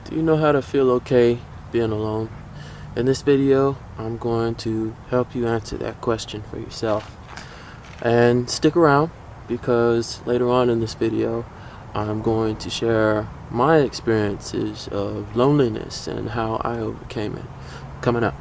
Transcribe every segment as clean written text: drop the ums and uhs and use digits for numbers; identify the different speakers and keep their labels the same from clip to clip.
Speaker 1: Do you know how to feel okay being alone? In this video, I'm going to help you answer that question for yourself. And stick around, because later on in this video, I'm going to share my experiences of loneliness and how I overcame it. Coming up.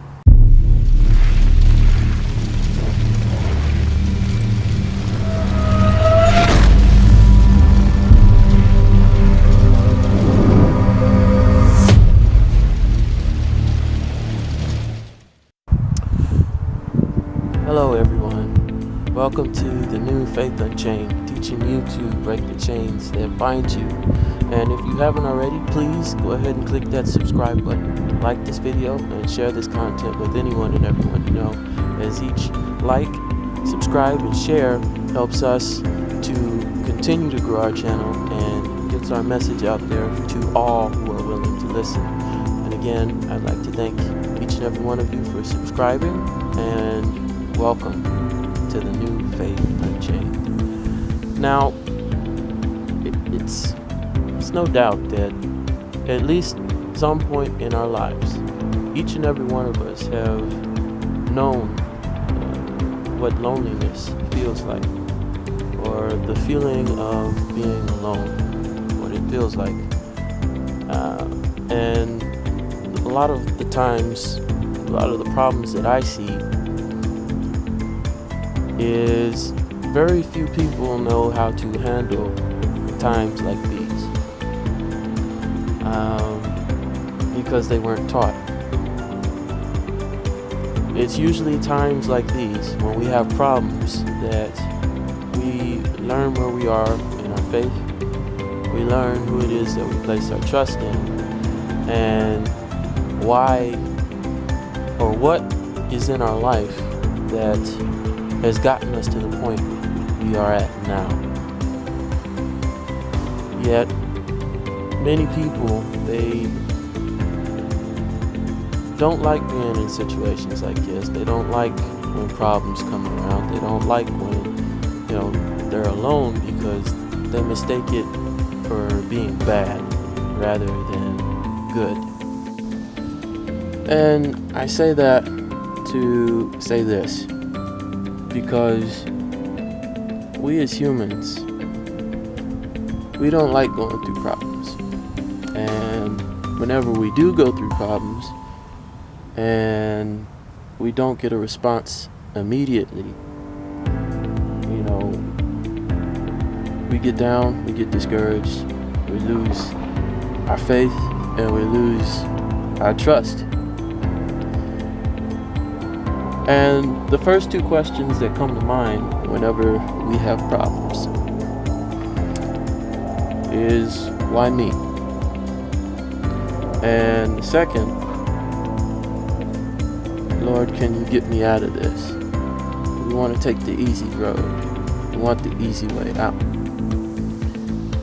Speaker 1: Hello everyone, welcome to the new Faith Unchained, teaching you to break the chains that bind you. And if you haven't already, please go ahead and click that subscribe button, like this video, and share this content with anyone and everyone you know, as each like, subscribe, and share helps us to continue to grow our channel and gets our message out there to all who are willing to listen. And again, I'd like to thank each and every one of you for subscribing, and welcome to the new Faith Unchained. Now, it's no doubt that at least some point in our lives, each and every one of us have known what loneliness feels like, or the feeling of being alone, what it feels like. And a lot of the times, a lot of the problems that I see is very few people know how to handle times like these, because they weren't taught. It's usually times like these when we have problems that we learn where we are in our faith. We learn who it is that we place our trust in, and why or what is in our life that has gotten us to the point we are at now. Yet, many people, they don't like being in situations like this. They don't like when problems come around. They don't like when, they're alone, because they mistake it for being bad rather than good. And I say that to say this, because we as humans, we don't like going through problems. And whenever we do go through problems and we don't get a response immediately, we get down, we get discouraged, we lose our faith, and we lose our trust. And the first two questions that come to mind whenever we have problems is, why me? And the second, Lord, can you get me out of this? We want to take the easy road. We want the easy way out.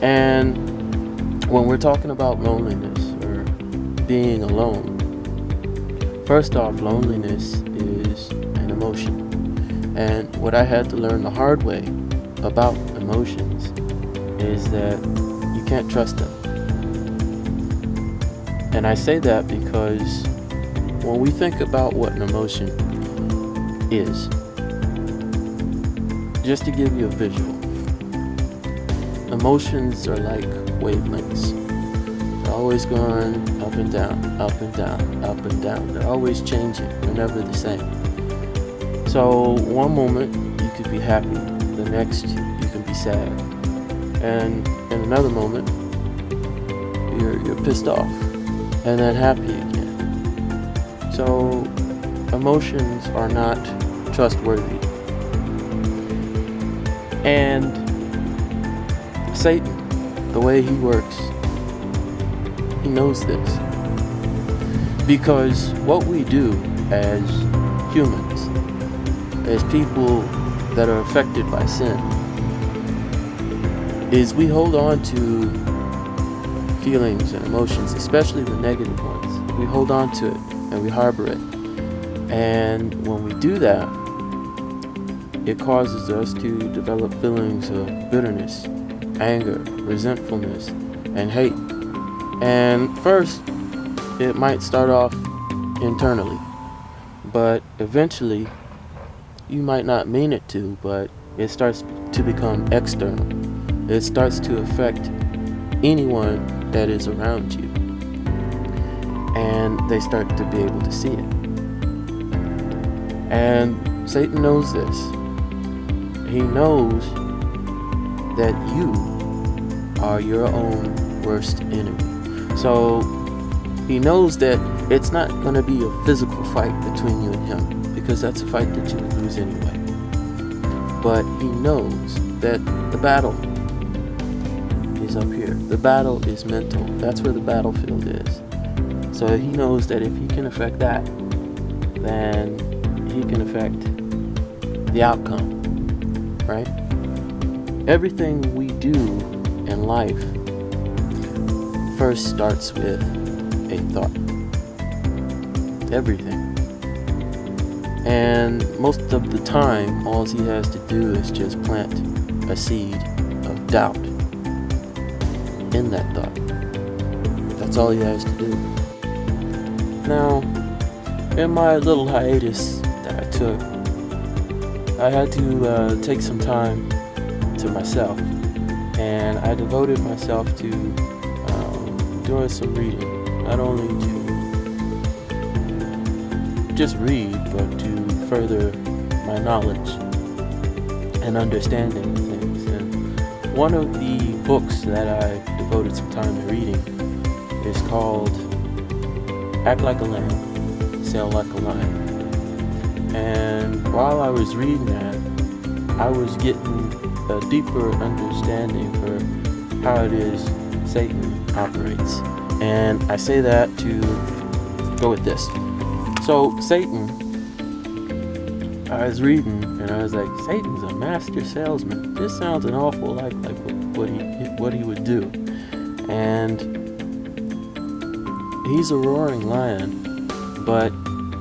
Speaker 1: And when we're talking about loneliness or being alone, first off, loneliness is an emotion. And what I had to learn the hard way about emotions is that you can't trust them. And I say that because when we think about what an emotion is, just to give you a visual, emotions are like wavelengths. They're always going up and down, up and down, up and down. They're always changing. They're never the same. So one moment you could be happy, the next you can be sad, and in another moment you're pissed off, and then happy again. So emotions are not trustworthy. And Satan, the way he works, he knows this. Because what we do as humans, as people that are affected by sin, is we hold on to feelings and emotions, especially the negative ones. We hold on to it and we harbor it. And when we do that, it causes us to develop feelings of bitterness, anger, resentfulness, and hate. And first, it might start off internally, but eventually you might not mean it to, but it starts to become external. It starts to affect anyone that is around you, and they start to be able to see it. And Satan knows this. He knows that you are your own worst enemy. So he knows that it's not going to be a physical fight between you and him, because that's a fight that you would lose anyway. But he knows that the battle is up here. The battle is mental. That's where the battlefield is. So he knows that if he can affect that, then he can affect the outcome, right? Everything we do in life first starts with a thought. Everything. And most of the time, all he has to do is just plant a seed of doubt in that thought. That's all he has to do. Now, in my little hiatus that I took, I had to take some time to myself, and I devoted myself to doing some reading, not only to just read, but to further my knowledge and understanding of things. And one of the books that I devoted some time to reading is called Act Like a Lamb, Sail Like a Lion. And while I was reading that, I was getting a deeper understanding for how it is Satan operates. And I say that to go with this. So Satan, I was reading and I was like, Satan's a master salesman. This sounds an awful lot like what he would do. And he's a roaring lion, but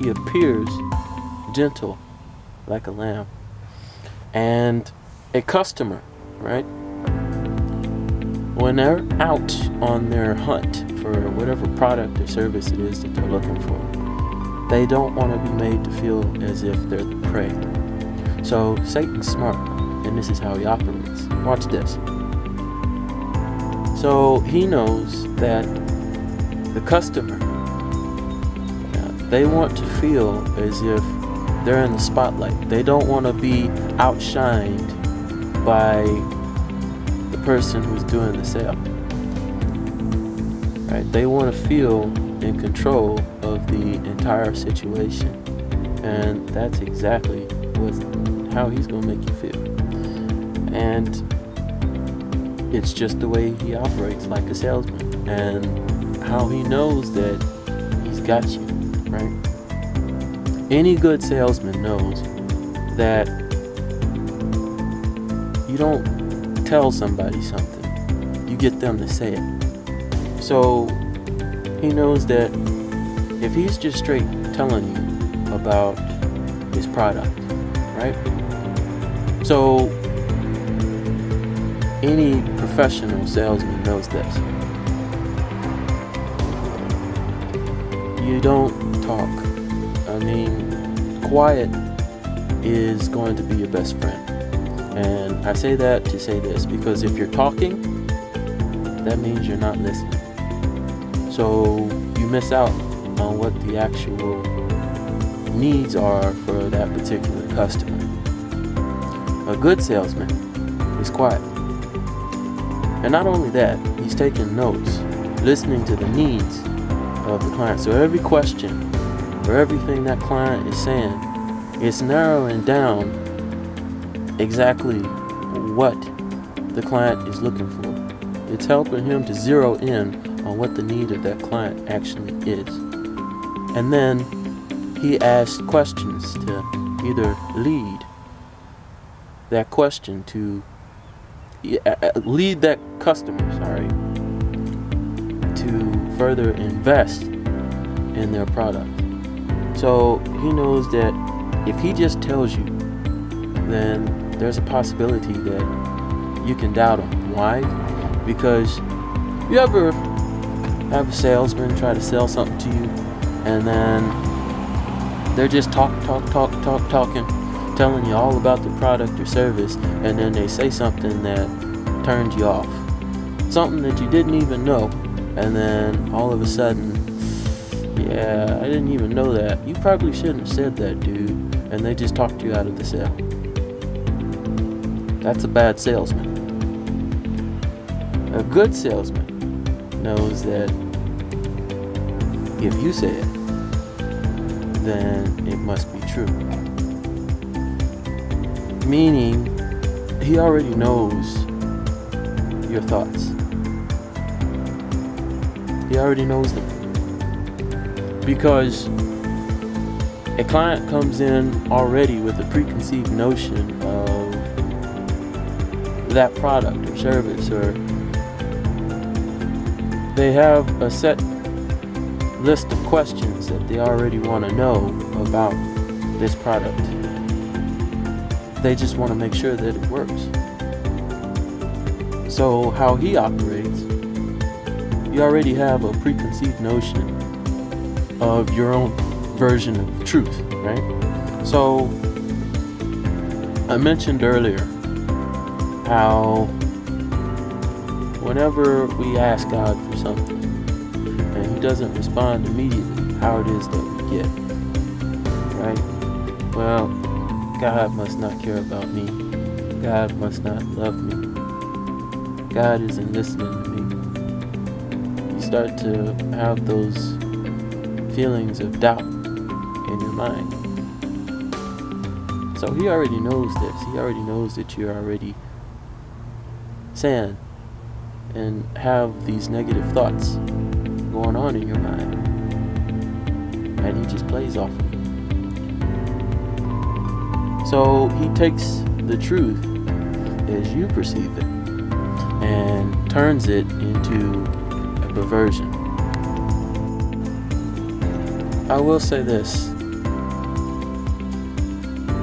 Speaker 1: he appears gentle like a lamb. And a customer, right? When they're out on their hunt for whatever product or service it is that they're looking for, they don't want to be made to feel as if they're the prey. So Satan's smart, and this is how he operates. Watch this. So he knows that the customer, they want to feel as if they're in the spotlight. They don't want to be outshined by the person who's doing the sale. Right? They want to feel in control of the entire situation, and that's exactly how he's going to make you feel. And it's just the way he operates, like a salesman, and how he knows that he's got you, right? Any good salesman knows that you don't tell somebody something, you get them to say it. So he knows that if he's just straight telling you about his product, right? So any professional salesman knows this. You don't talk. I mean, quiet is going to be your best friend. And I say that to say this, because if you're talking, that means you're not listening. So you miss out on what the actual needs are for that particular customer. A good salesman is quiet. And not only that, he's taking notes, listening to the needs of the client. So every question or everything that client is saying, it's narrowing down exactly what the client is looking for. It's helping him to zero in on what the need of that client actually is. And then he asks questions to either lead that question to lead that customer, to further invest in their product. So he knows that if he just tells you, then there's a possibility that you can doubt him. Why? Because you ever have a salesman try to sell something to you, and then they're just talking, telling you all about the product or service, and then they say something that turns you off, something that you didn't even know, and then all of a sudden, yeah, I didn't even know that. You probably shouldn't have said that, dude. And they just talked you out of the sale. That's a bad salesman. A good salesman knows that if you say it, then it must be true. Meaning, he already knows your thoughts. He already knows them. Because a client comes in already with a preconceived notion of that product or service, or they have a set list of questions that they already want to know about this product. They just want to make sure that it works. So how he operates, you already have a preconceived notion of your own version of truth, right? So I mentioned earlier how whenever we ask God for something and he doesn't respond immediately, how it is that we get, right? Well, God must not care about me. God must not love me. God isn't listening to me. You start to have those feelings of doubt in your mind. So he already knows this. He already knows that you're already saying and have these negative thoughts going on in your mind. And he just plays off of it. So he takes the truth as you perceive it and turns it into a perversion. I will say this.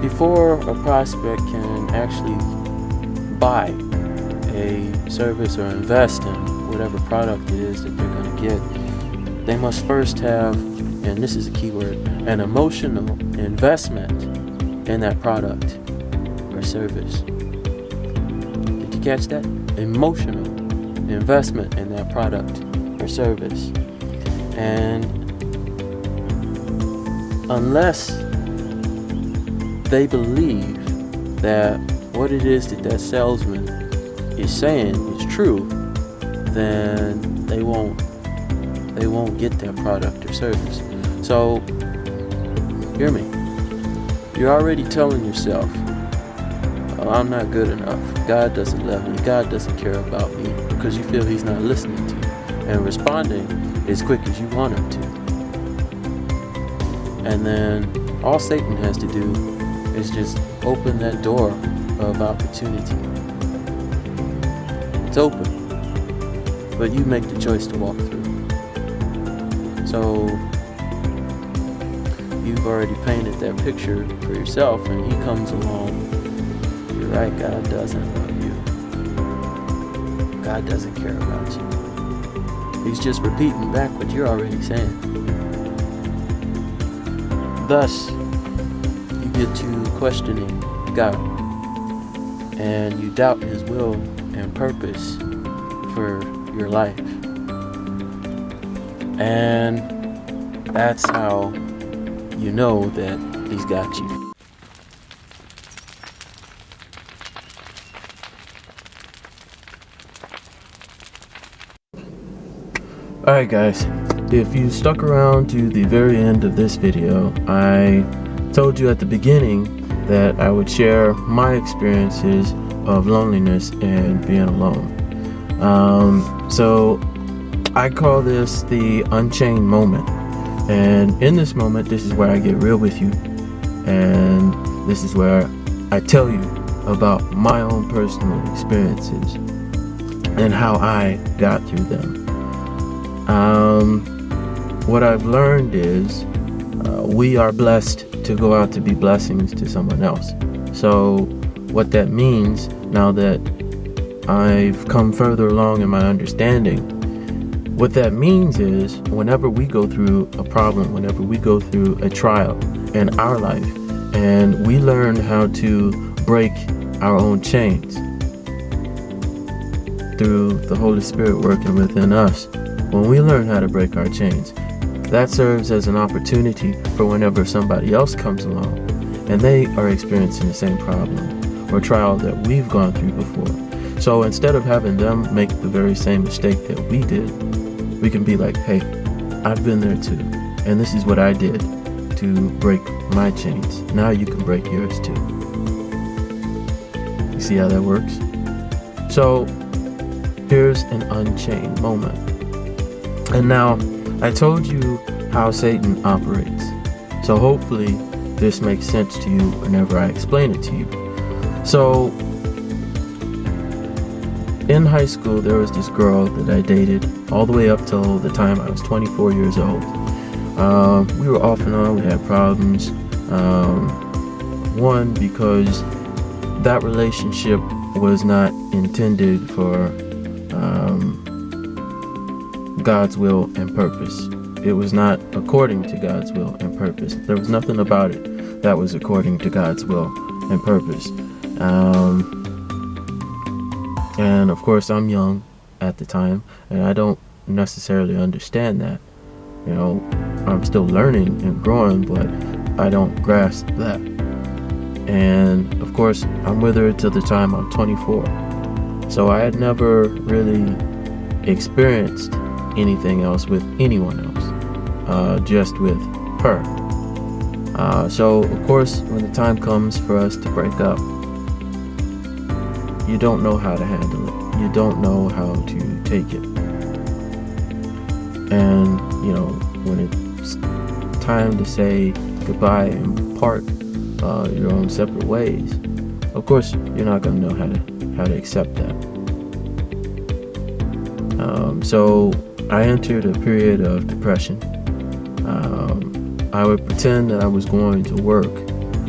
Speaker 1: Before a prospect can actually buy a service or invest in whatever product it is that they're going to get, they must first have, and this is a key word, an emotional investment in that product or service. Did you catch that? Emotional investment in that product or service. And unless they believe that what it is that salesman is saying is true, then they won't get that product or service. So hear me. You're already telling yourself, oh, I'm not good enough. God doesn't love me. God doesn't care about me, because you feel he's not listening to you and responding as quick as you want him to. And then all Satan has to do is just open that door of opportunity. It's open, but you make the choice to walk through. So you've already painted that picture for yourself, and he comes along. You're right, God doesn't love you. God doesn't care about you. He's just repeating back what you're already saying. Thus, you get to questioning God, and you doubt his will and purpose for your life. And that's how you know that he's got you. Alright guys, if you stuck around to the very end of this video, I told you at the beginning that I would share my experiences of loneliness and being alone. So I call this the unchained moment. And in this moment, this is where I get real with you. And this is where I tell you about my own personal experiences and how I got through them. What I've learned is we are blessed to go out to be blessings to someone else. So what that means, now that I've come further along in my understanding, What that means is whenever we go through a problem, whenever we go through a trial in our life, and we learn how to break our own chains through the Holy Spirit working within us, when we learn how to break our chains, that serves as an opportunity for whenever somebody else comes along and they are experiencing the same problem or trial that we've gone through before. So instead of having them make the very same mistake that we did, we can be like, hey, I've been there too, and this is what I did to break my chains. Now you can break yours too. You see how that works? So here's an unchained moment. And now I told you how Satan operates. So hopefully this makes sense to you whenever I explain it to you. So in high school, there was this girl that I dated all the way up till the time I was 24 years old. We were off and on, we had problems. One, because that relationship was not intended for God's will and purpose. It was not according to God's will and purpose. There was nothing about it that was according to God's will and purpose. And of course, I'm young at the time, and I don't necessarily understand that. You know, I'm still learning and growing, but I don't grasp that. And of course, I'm with her till the time I'm 24. So I had never really experienced anything else with anyone else, just with her. So of course, when the time comes for us to break up, you don't know how to handle it. You don't know how to take it. And, you know, when it's time to say goodbye and part your own separate ways, of course, you're not going to know how to accept that. So I entered a period of depression. I would pretend that I was going to work,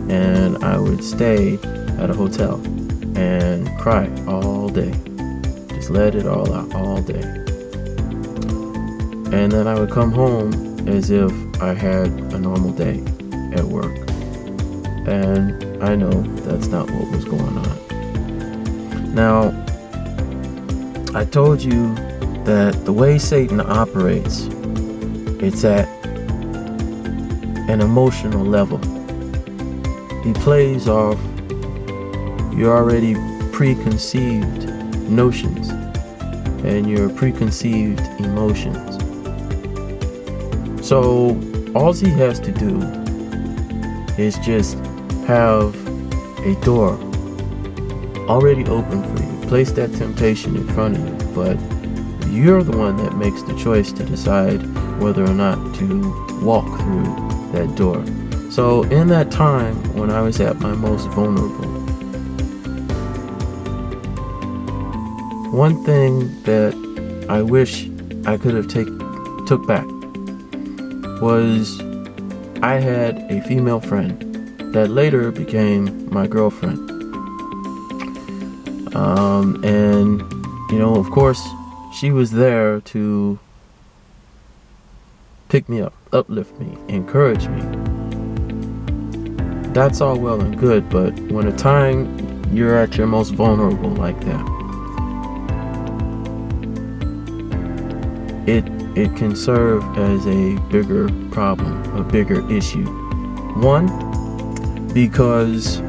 Speaker 1: and I would stay at a hotel and cry all day. Just let it all out all day. And then I would come home as if I had a normal day at work. And I know that's not what was going on. Now, I told you that the way Satan operates, it's at an emotional level. He plays off your already preconceived notions and your preconceived emotions. So all he has to do is just have a door already open for you. Place that temptation in front of you, but you're the one that makes the choice to decide whether or not to walk through that door. So in that time when I was at my most vulnerable, one thing that I wish I could have took back was I had a female friend that later became my girlfriend. And, you know, of course, she was there to pick me up, uplift me, encourage me. That's all well and good, but when a time you're at your most vulnerable like that, it can serve as a bigger problem, a bigger issue. One, because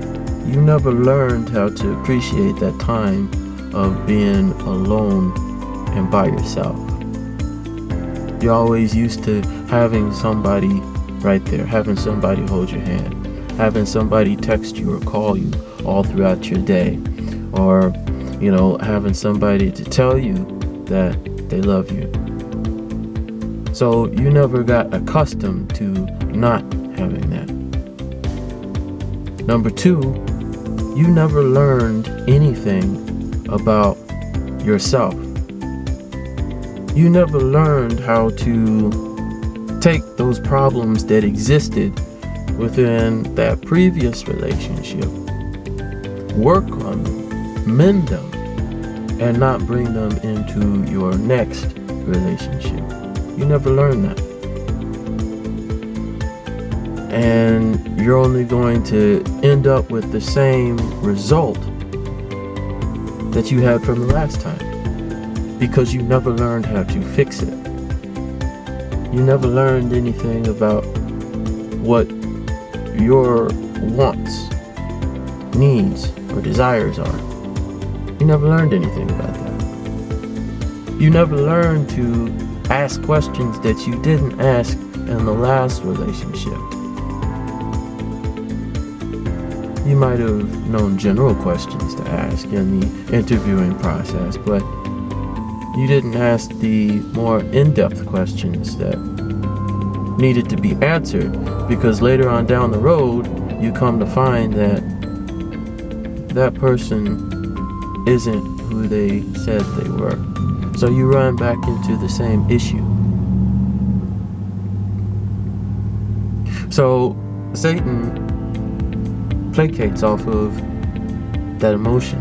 Speaker 1: you never learned how to appreciate that time of being alone and by yourself. You're always used to having somebody right there, having somebody hold your hand, having somebody text you or call you all throughout your day, or, you know, having somebody to tell you that they love you. So you never got accustomed to not having that. Number two, you never learned anything about yourself. You never learned how to take those problems that existed within that previous relationship, work on them, mend them, and not bring them into your next relationship. You never learn that. And you're only going to end up with the same result that you had from the last time, because you never learned how to fix it. You never learned anything about what your wants, needs, or desires are. You never learned anything about that. You never learned to ask questions that you didn't ask in the last relationship. You might have known general questions to ask in the interviewing process, but you didn't ask the more in-depth questions that needed to be answered, because later on down the road, you come to find that that person isn't who they said they were. So you run back into the same issue. So Satan placates off of that emotion,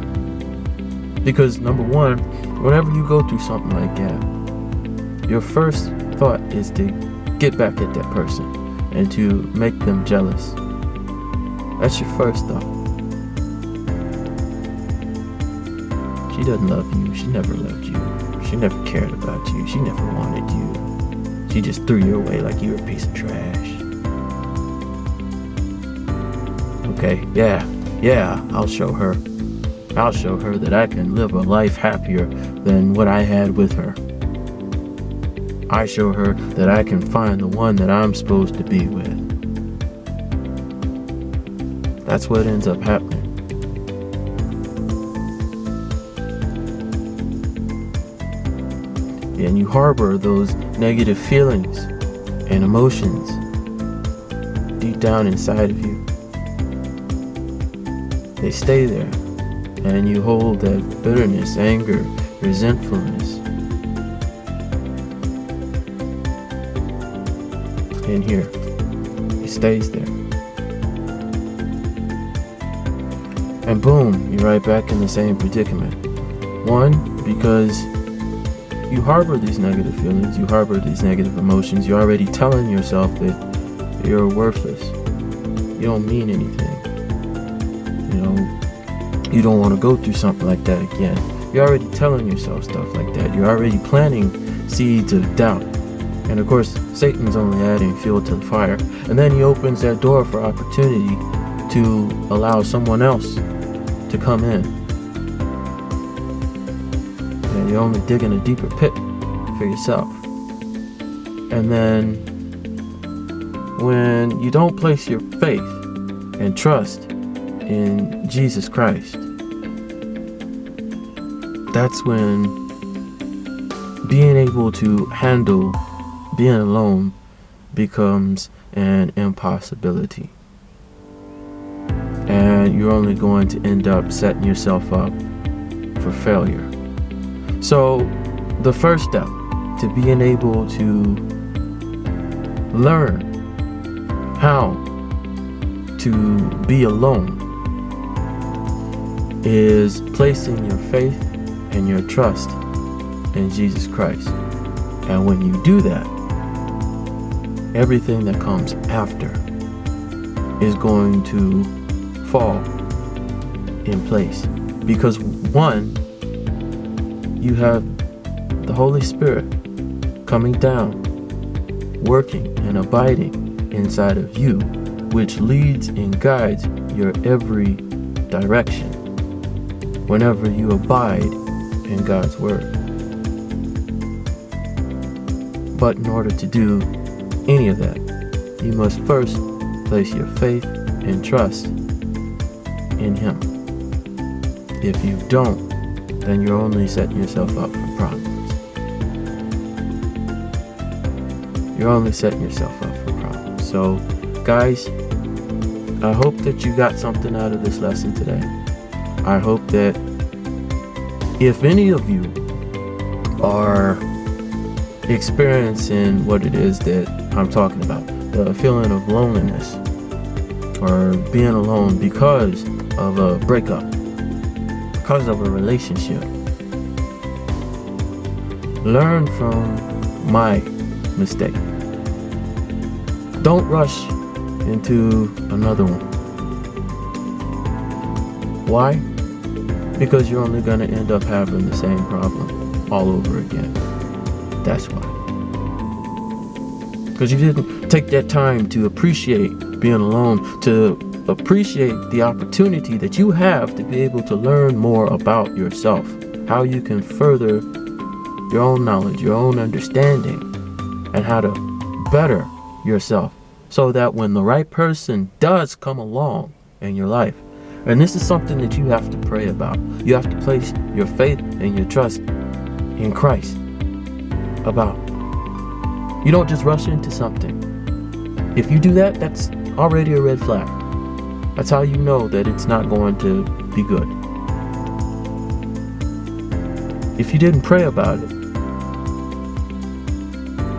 Speaker 1: because number one, whenever you go through something like that, your first thought is to get back at that person and to make them jealous. That's your first thought. She doesn't love you. She never loved you. She never cared about you. She never wanted you. She just threw you away like you were a piece of trash. Okay, yeah, I'll show her. I'll show her that I can live a life happier than what I had with her. I show her that I can find the one that I'm supposed to be with. That's what ends up happening. And you harbor those negative feelings and emotions deep down inside of you. They stay there, and you hold that bitterness, anger, resentfulness in here. It stays there. And boom, you're right back in the same predicament. One, because you harbor these negative feelings, you harbor these negative emotions, you're already telling yourself that you're worthless. You don't mean anything. You don't want to go through something like that again. You're already telling yourself stuff like that. You're already planting seeds of doubt. And of course, Satan's only adding fuel to the fire. And then he opens that door for opportunity to allow someone else to come in. And you're only digging a deeper pit for yourself. And then when you don't place your faith and trust in Jesus Christ, that's when being able to handle being alone becomes an impossibility. And you're only going to end up setting yourself up for failure. So the first step to being able to learn how to be alone is placing your faith and your trust in Jesus Christ. And when you do that, everything that comes after is going to fall in place. Because one, you have the Holy Spirit coming down, working and abiding inside of you, which leads and guides your every direction whenever you abide in God's Word. But in order to do any of that, you must first place your faith and trust in Him. If you don't, then you're only setting yourself up for problems. You're only setting yourself up for problems. So, guys, I hope that you got something out of this lesson today. I hope that if any of you are experiencing what it is that I'm talking about, the feeling of loneliness or being alone because of a breakup, because of a relationship, Learn from my mistake. Don't rush into another one. Why? Because you're only going to end up having the same problem all over again. That's why. Because you didn't take that time to appreciate being alone, to appreciate the opportunity that you have to be able to learn more about yourself, how you can further your own knowledge, your own understanding, and how to better yourself so that when the right person does come along in your life, and this is something that you have to pray about, you have to place your faith and your trust in Christ about. You don't just rush into something. If you do that, that's already a red flag. That's how you know that it's not going to be good. If you didn't pray about it,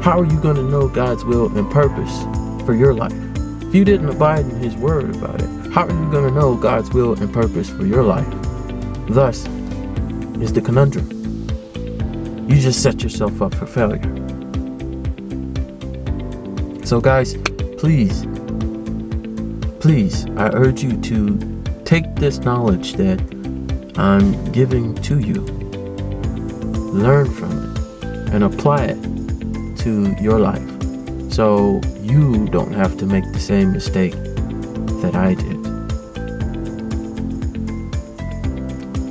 Speaker 1: how are you going to know God's will and purpose for your life? If you didn't abide in His word about it, how are you going to know God's will and purpose for your life? Thus is the conundrum. You just set yourself up for failure. So guys, please, I urge you to take this knowledge that I'm giving to you, learn from it, and apply it to your life so you don't have to make the same mistake that I did.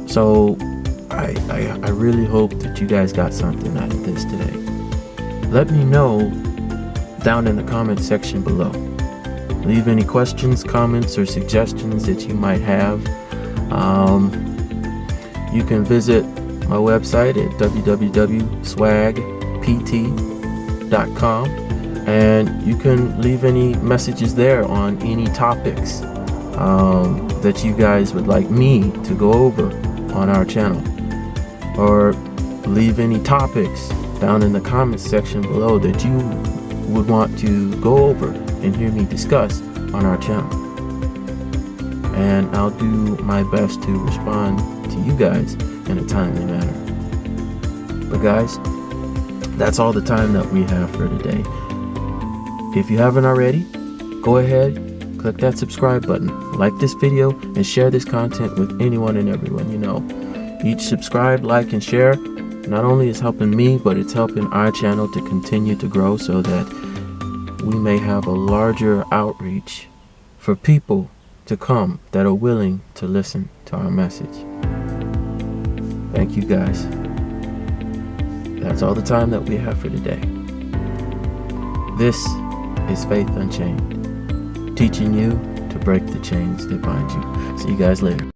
Speaker 1: So I really hope that you guys got something out of this today. Let me know down in the comment section below. Leave any questions, comments, or suggestions that you might have. You can visit my website at www.swagpt.com, and you can leave any messages there on any topics that you guys would like me to go over on our channel, or leave any topics down in the comments section below that you would want to go over and hear me discuss on our channel, and I'll do my best to respond to you guys in a timely manner. But guys, that's all the time that we have for today. If you haven't already, go ahead, click that subscribe button, like this video, and share this content with anyone and everyone you know. Each subscribe, like, and share not only is helping me, but it's helping our channel to continue to grow so that we may have a larger outreach for people to come that are willing to listen to our message. Thank you guys. That's all the time that we have for today. This is Faith Unchained, teaching you to break the chains that bind you. See you guys later.